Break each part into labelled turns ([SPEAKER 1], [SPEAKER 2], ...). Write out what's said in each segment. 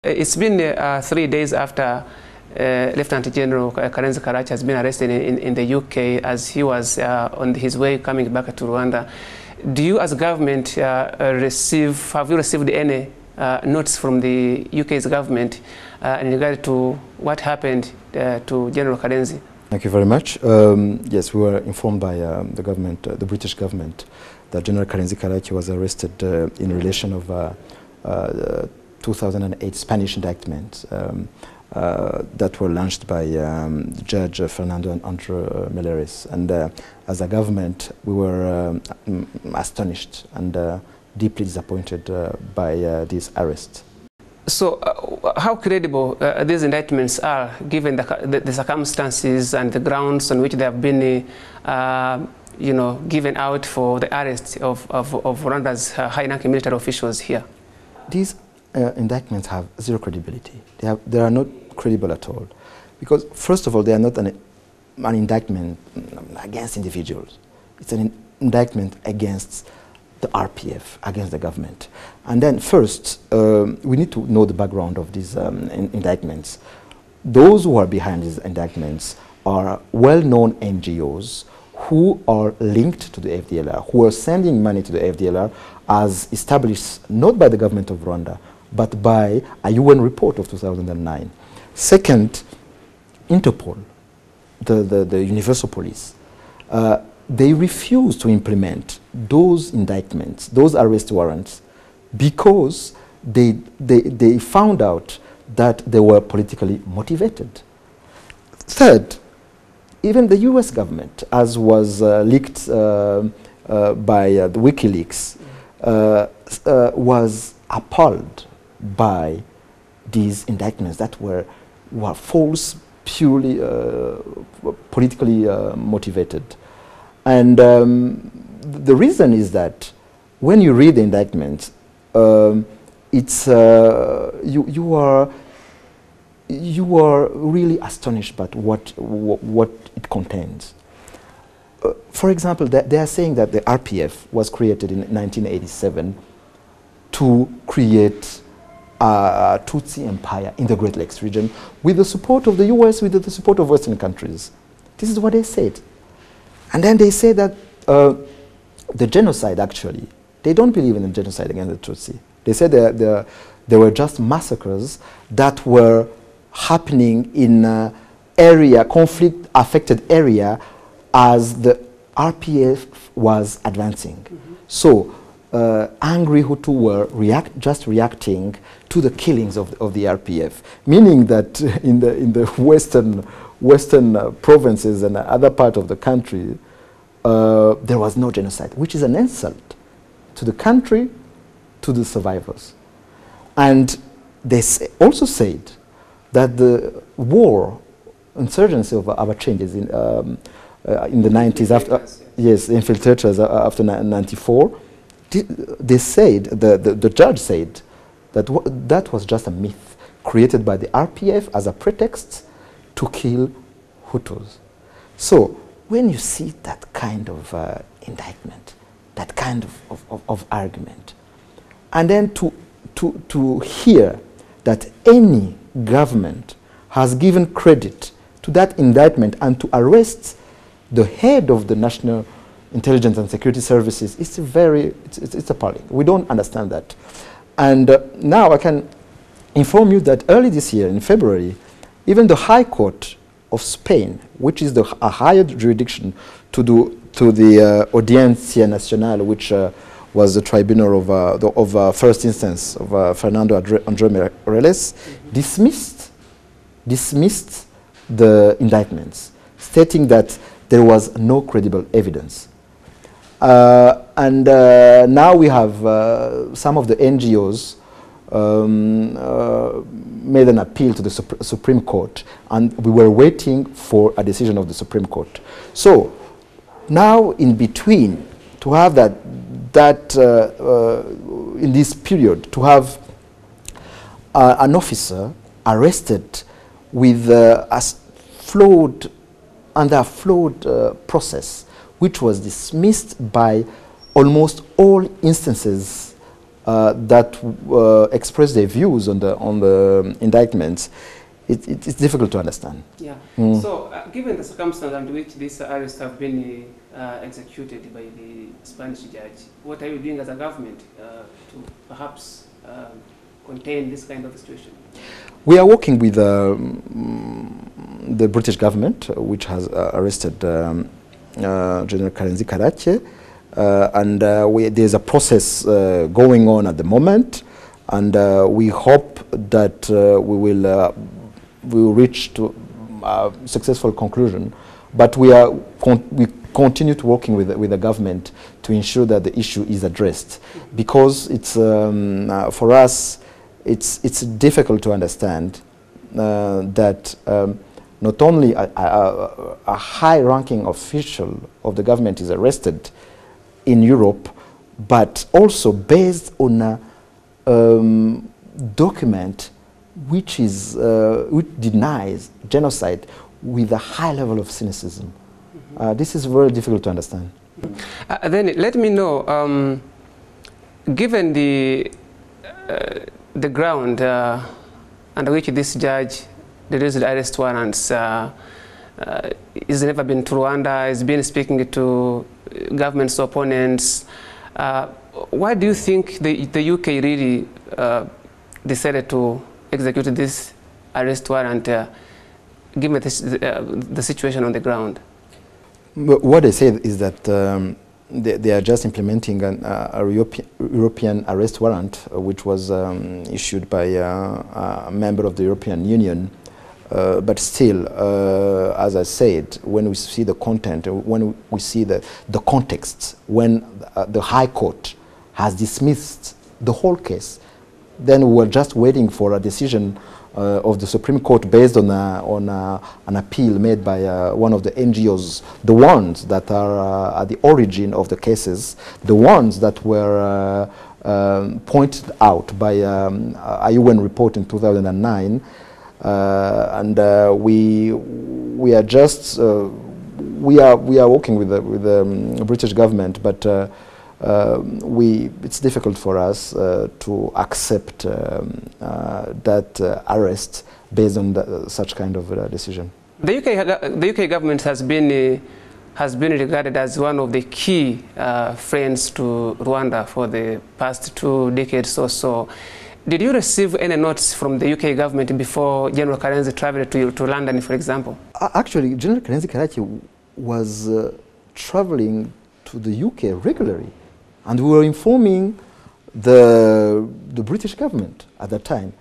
[SPEAKER 1] It's been 3 days after Lieutenant General Gen Karake has been arrested in the UK as he was on his way coming back to Rwanda. Do you as a government have you received any notes from the UK's government in regard to what happened to General Karake?
[SPEAKER 2] Thank you very much. Yes, we were informed by the government, the British government, that General Gen Karake was arrested in relation of 2008 Spanish indictments that were launched by Judge Fernando Nduhungirehe. And as a government, we were astonished and deeply disappointed by this arrest.
[SPEAKER 1] So how credible these indictments are, given the circumstances and the grounds on which they have been given out for the arrest of Rwanda's high-ranking military officials here?
[SPEAKER 2] These indictments have zero credibility. They are not credible at all. Because, first of all, they are not an indictment against individuals. It's an indictment against the RPF, against the government. And then, first, we need to know the background of these indictments. Those who are behind these indictments are well-known NGOs who are linked to the FDLR, who are sending money to the FDLR as established not by the government of Rwanda, but by a UN report of 2009. Second, Interpol, the Universal Police, they refuse to implement those indictments, those arrest warrants, because they found out that they were politically motivated. Third, even the US government, as was leaked by the WikiLeaks, was appalled by these indictments that were false, purely politically motivated. And the reason is that when you read the indictments, it's you are really astonished by what it contains. For example, they are saying that the RPF was created in 1987 to create a Tutsi empire in the Great Lakes region with the support of the US, with the support of Western countries. This is what they said. And then they say that the genocide, actually, they don't believe in the genocide against the Tutsi. They said there were just massacres that were happening in conflict-affected area as the RPF was advancing. Mm-hmm. So angry Hutu were just reacting to the killings of the RPF, meaning that in the western provinces and other part of the country, there was no genocide, which is an insult to the country, to the survivors. And they also said that the war, insurgency of our changes in the 90s, after yes, infiltrators after 94, they said, the judge said that that was just a myth created by the RPF as a pretext to kill Hutus. So when you see that kind of indictment, that kind of argument, and then to hear that any government has given credit to that indictment and to arrest the head of the National Intelligence and Security Services, it's appalling. We don't understand that. And now I can inform you that early this year, in February, even the High Court of Spain, which is a higher jurisdiction to the Audiencia Nacional, which was the tribunal of first instance of Fernando Nduhungirehe, dismissed the indictments, stating that there was no credible evidence. And now we have some of the NGOs made an appeal to the Supreme Court, and we were waiting for a decision of the Supreme Court. So now, in between, to have in this period, to have an officer arrested with under a flawed process, which was dismissed by almost all instances that express their views on the indictments, it's difficult to understand.
[SPEAKER 1] Yeah. So, given the circumstances under which these arrests have been executed by the Spanish judge, what are you doing as a government to perhaps contain this kind of situation?
[SPEAKER 2] We are working with the British government, which has arrested Gen Karake, and there's a process going on at the moment, and we hope that we will reach to a successful conclusion. But we continue to working with the government to ensure that the issue is addressed, because it's for us it's difficult to understand that not only a high-ranking official of the government is arrested in Europe, but also based on a document which denies genocide with a high level of cynicism. This is very difficult to understand.
[SPEAKER 1] Then let me know, given the ground under which this judge released the arrest warrants, he's never been to Rwanda, he's been speaking to government's opponents. Why do you think the UK really decided to execute this arrest warrant, given the situation on the ground?
[SPEAKER 2] What they say is that they are just implementing a European arrest warrant, which was issued by a member of the European Union. But still, as I said, when we see the content, when we see the context, when the High Court has dismissed the whole case, then we were just waiting for a decision of the Supreme Court based on an appeal made by one of the NGOs, the ones that are at the origin of the cases, the ones that were pointed out by a UN report in 2009. And we are just we are working with the British government, but it's difficult for us to accept that arrest based on such kind of decision.
[SPEAKER 1] The UK government has been regarded as one of the key friends to Rwanda for the past 2 decades or so. Did you receive any notes from the UK government before General Karake traveled to London, for example?
[SPEAKER 2] Actually, General Karake was traveling to the UK regularly, and we were informing the British government at that time.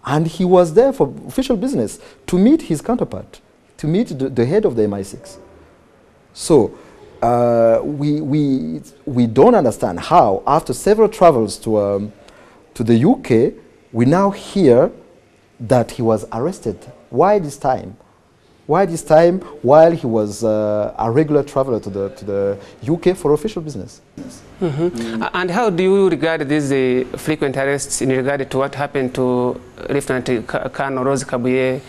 [SPEAKER 2] And he was there for official business to meet his counterpart, to meet the head of the MI6. So we don't understand how, after several travels to the UK, we now hear that he was arrested. Why this time? Why this time while he was a regular traveler to the UK for official business?
[SPEAKER 1] And how do you regard these frequent arrests in regard to what happened to Lieutenant Colonel Rose Kabuye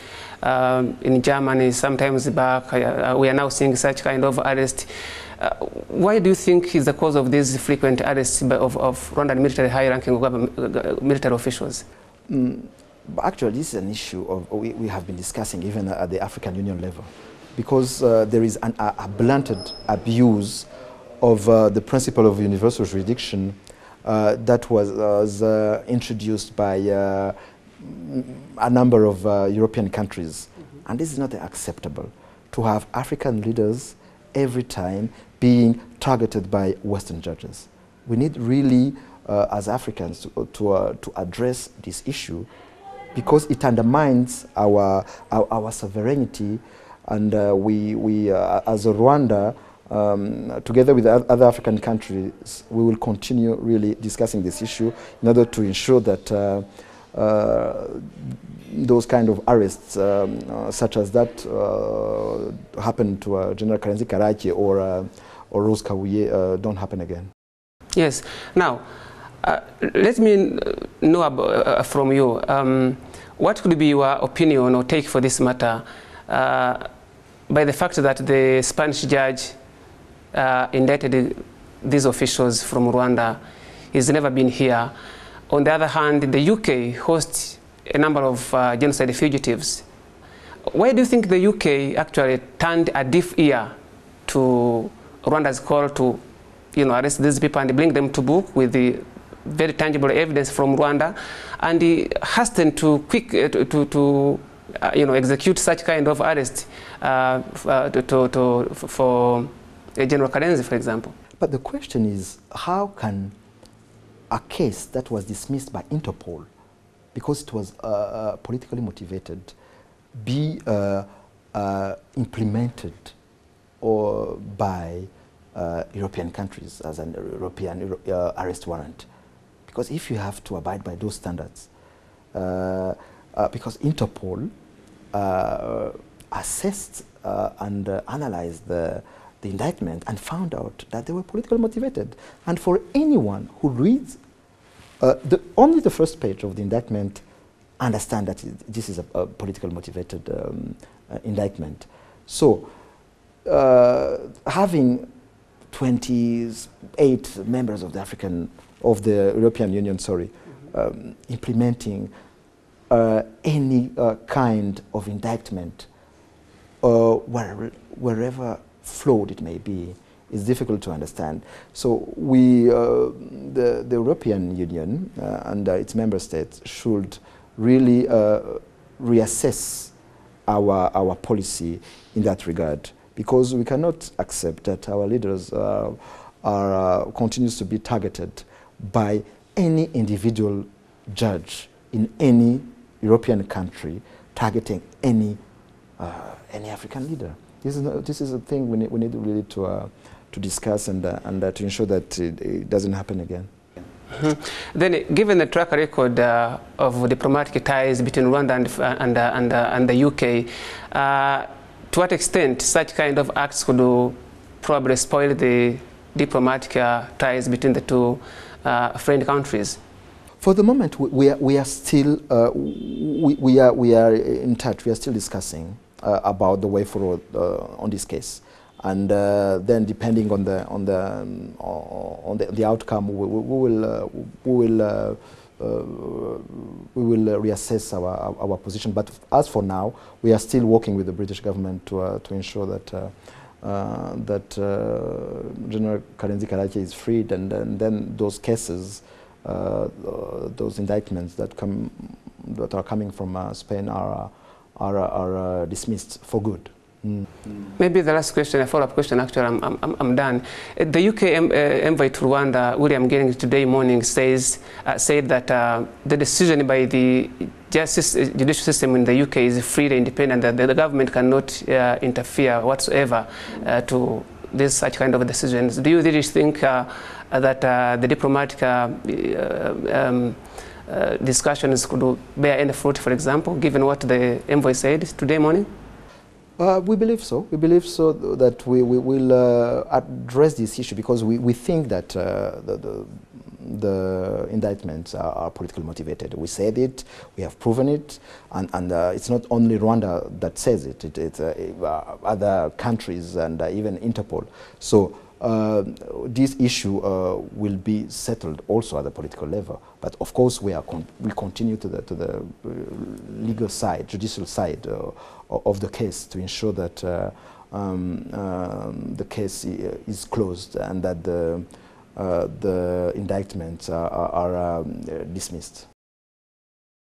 [SPEAKER 1] in Germany sometimes back? We are now seeing such kind of arrest. Why do you think is the cause of these frequent arrests of Rwandan military high-ranking military officials?
[SPEAKER 2] Actually, this is an issue we have been discussing even at the African Union level, because there is a blunted abuse of the principle of universal jurisdiction that was introduced by a number of European countries. And this is not acceptable, to have African leaders every time being targeted by Western judges. We need really, as Africans, to address this issue, because it undermines our sovereignty, and we as Rwanda, together with other African countries, we will continue really discussing this issue in order to ensure that those kind of arrests, such as that happened to Gen Karake or Rose Kabuye, don't happen again.
[SPEAKER 1] Yes. Now, let me know from you, what could be your opinion or take for this matter by the fact that the Spanish judge indicted these officials from Rwanda? He's never been here. On the other hand, the UK hosts a number of genocide fugitives. Why do you think the UK actually turned a deaf ear to Rwanda's call to, arrest these people and bring them to book with the very tangible evidence from Rwanda, and hastened to execute such kind of arrest for General Karenzi, for example?
[SPEAKER 2] But the question is, how can a case that was dismissed by Interpol because it was politically motivated be implemented by European countries as an European arrest warrant? Because if you have to abide by those standards, because Interpol assessed and analyzed the indictment and found out that they were politically motivated. And for anyone who reads only the first page of the indictment, understand that this is a politically motivated indictment. So having 28 members of the European Union, implementing any kind of indictment, wherever flawed it may be, is difficult to understand. So the European Union and its member states should really reassess our policy in that regard, because we cannot accept that our leaders continues to be targeted by any individual judge in any European country targeting any African leader. This is a thing we need really to discuss and to ensure that it doesn't happen again.
[SPEAKER 1] Mm-hmm. Then, given the track record of diplomatic ties between Rwanda and the UK, to what extent such kind of acts could probably spoil the diplomatic ties between the two friend countries?
[SPEAKER 2] For the moment, we are still we are in touch. We are still discussing about the way forward on this case, and then depending on the outcome, we will reassess our position. But as for now, we are still working with the British government to ensure that General Karake is freed, and then those cases, those indictments that are coming from Spain are dismissed for good. Mm.
[SPEAKER 1] Maybe the last question, a follow-up question. Actually, I'm done. The UK envoy to Rwanda, William Gering, today morning said that the decision by the judicial system in the UK is free and independent, that the government cannot interfere whatsoever to such kind of decisions. Do you really think that the diplomatic discussions could bear any fruit, for example, given what the envoy said today morning?
[SPEAKER 2] We believe so. We believe so that we will address this issue, because we think that the indictments are politically motivated. We said it, we have proven it, and it's not only Rwanda that says it, it's other countries and even Interpol. So this issue will be settled also at the political level. But of course, we continue to the legal side, judicial side of the case, to ensure that the case is closed and that the indictments are dismissed.